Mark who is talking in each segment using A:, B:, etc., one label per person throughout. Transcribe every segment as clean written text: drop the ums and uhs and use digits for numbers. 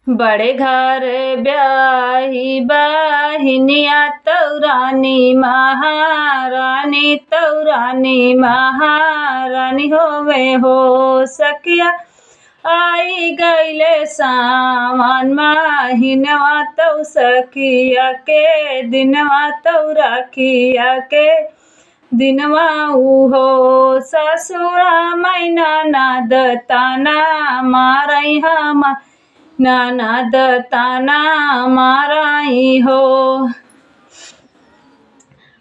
A: बड़े घर ब्याही बहिनिया तौरानी महारानी होवे हो सखिया। आई गईले सावन महिनवा तौ सखिया के दिनवा तौ राखिया के दिनवा उहो ससुरा मैना नाद ताना मारई हम नानाद ताना माराई हो।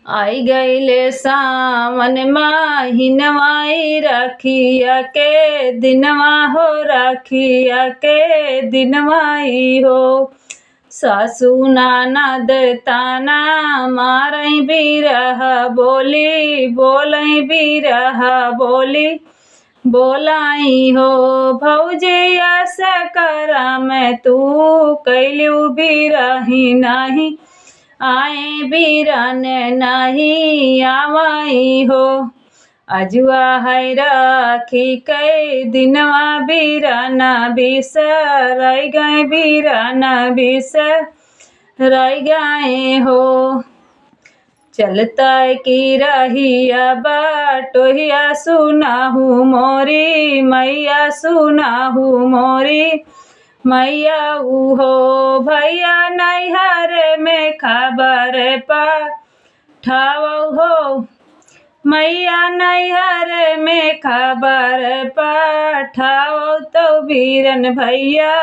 A: आई गईले सावन महिनवाई राखिया के दिनवा हो राखिया के दिनवाई हो। सासू नानद ताना मारई बिरह बोली बोलई बिरह बोली बोलाई हो। भौजिया सकरा में तू कैलू बिरही नाही आए बिरन नाही आवाई हो। अजुआ है राखी कई दिनवा बिरना बिसराई गए बिरना बिसराई गए हो। चलता की रहिया बाटोहिया सुनाहू मोरी मैया सुनाहू मोरी मैया उहो। भैया नैहर में खबर पठाओ हो मैया नैहर में खबर पठाओ तो बीरन भैया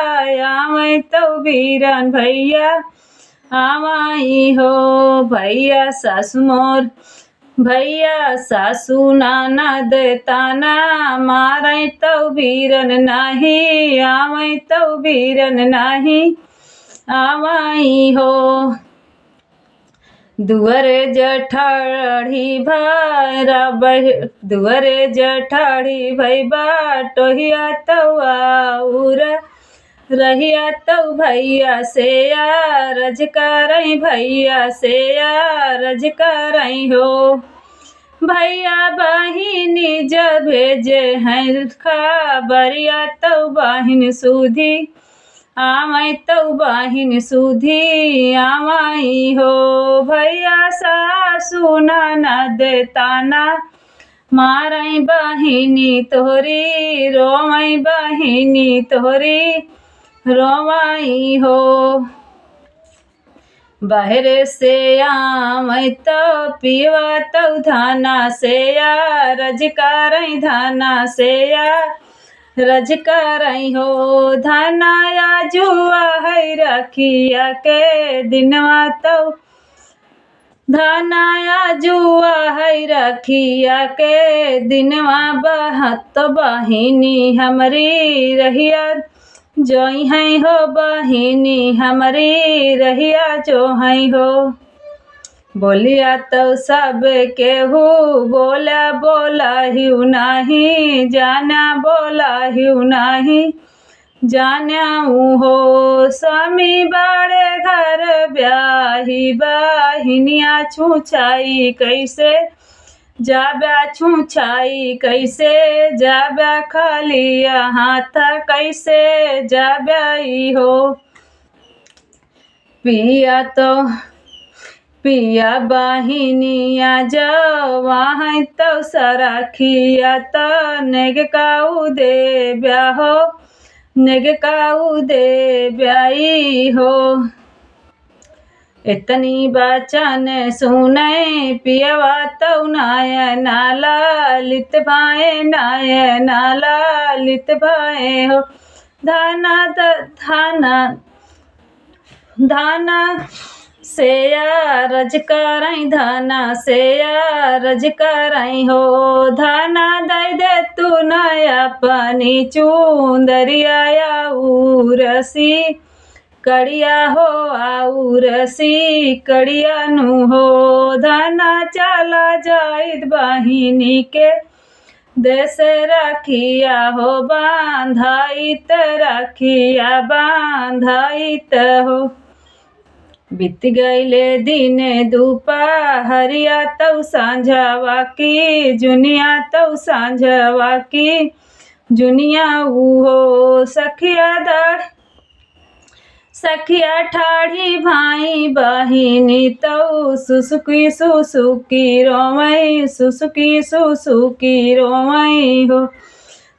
A: आवे तो बीरन भैया आवाई हो। भैया सासु मोर भैया सासु ननद ताना मारै तो बीरन नाही आवे तो बीरन नाही आवाई हो। दुअरे जठाड़ी भैरा दुअरे जठाड़ी भई बाटोहिया तो आउर रहिया तो भैया से रज करई भैया से रज करई हो। भैया बहिनी जब भेजे हैं खबरिया तो बहिन सुधी आवाई तो बहिन सुधी आवाई हो। भैया सासु ननद ताना मारई बहिनी तोहरी रोमई बहिनी तोहरी रोवाई हो। बहरे से आमई तो पीवा तो धाना से रज करई धाना से रज करई हो। धनाया जुआ है रखिया के दिनवा तो धनाया जुआ है रखिया के दिनवा बहत बहिनी हमरी रहिया जोई है हो बहिनी हमारी रहिया जो है हो। बोलिया तो सब केहू बोला बोला हिउ नाही जाना बोला हिउ नाही जाना हो। स्वामी बड़े घर ब्याही बहिनिया छुछाई कैसे जाब्या छुछाई कैसे जाब्या खालिया हाथ कैसे जाब्याई हो। पिया तो पिया बहिनिया जवा है तो सराखिया तो नेग काऊ दे ब्याहो नेग काऊ दे ब्याई हो। इतनी बचन सुने पियवा तो नायना लालित भाए नायना लालित भाए हो। धाना धाना धाना से रज करई धाना से रज करई हो। धाना दई दे तू नया पानी चूंदरिया उरसी कड़िया हो आउरसी कड़िया नु हो। धाना चला जाइत बहिनी के देश राखिया हो बांधाइत राखिया बांधाइत हो। बीत गईले दिन दोपहरिया तौ सांझवा की जुनिया तौ सांझवा की जुनिया उहो। सखिया दाढ़ सखिया ठाढ़ी भाई बहिनी तऊ सुसुकी सुसुकी रोवई सुसुकी सुसुकी रोवई हो।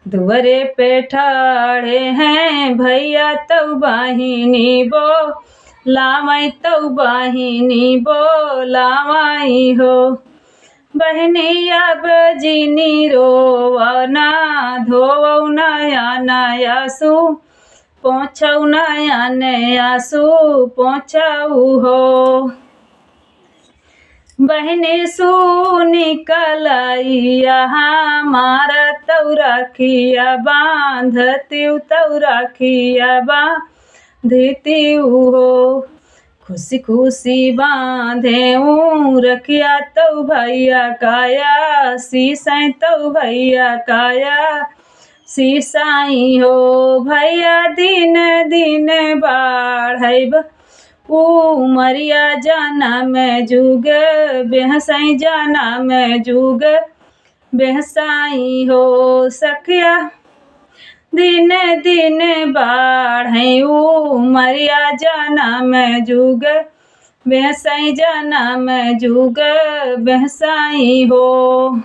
A: दुअरे पे ठाड़े हैं भैया तऊ बहिनी बो लावई तऊ बहिनी बो लावई हो। बहनी अब जीनी रोवना धोवऊ नया नया सू पहुँचऊ नया नया सू पहुँचऊ हो। बहनी सू निकलैया हमारा तऊ राखिया बांधती तऊ राखिया बांधती हो। खुशी खुशी बांधे रखिया तऊ भैया काया सीसाई तऊ भैया काया सीसाई हो। भैया दिन दिन बाढ़ब उमरिया जाना में जुग बेहसाई जाना में जुग बेहसाई हो। सखिया दिन दिन बाढ़ उमरिया जाना में जुग बेहसाई जाना में जुग बेहसाई हो।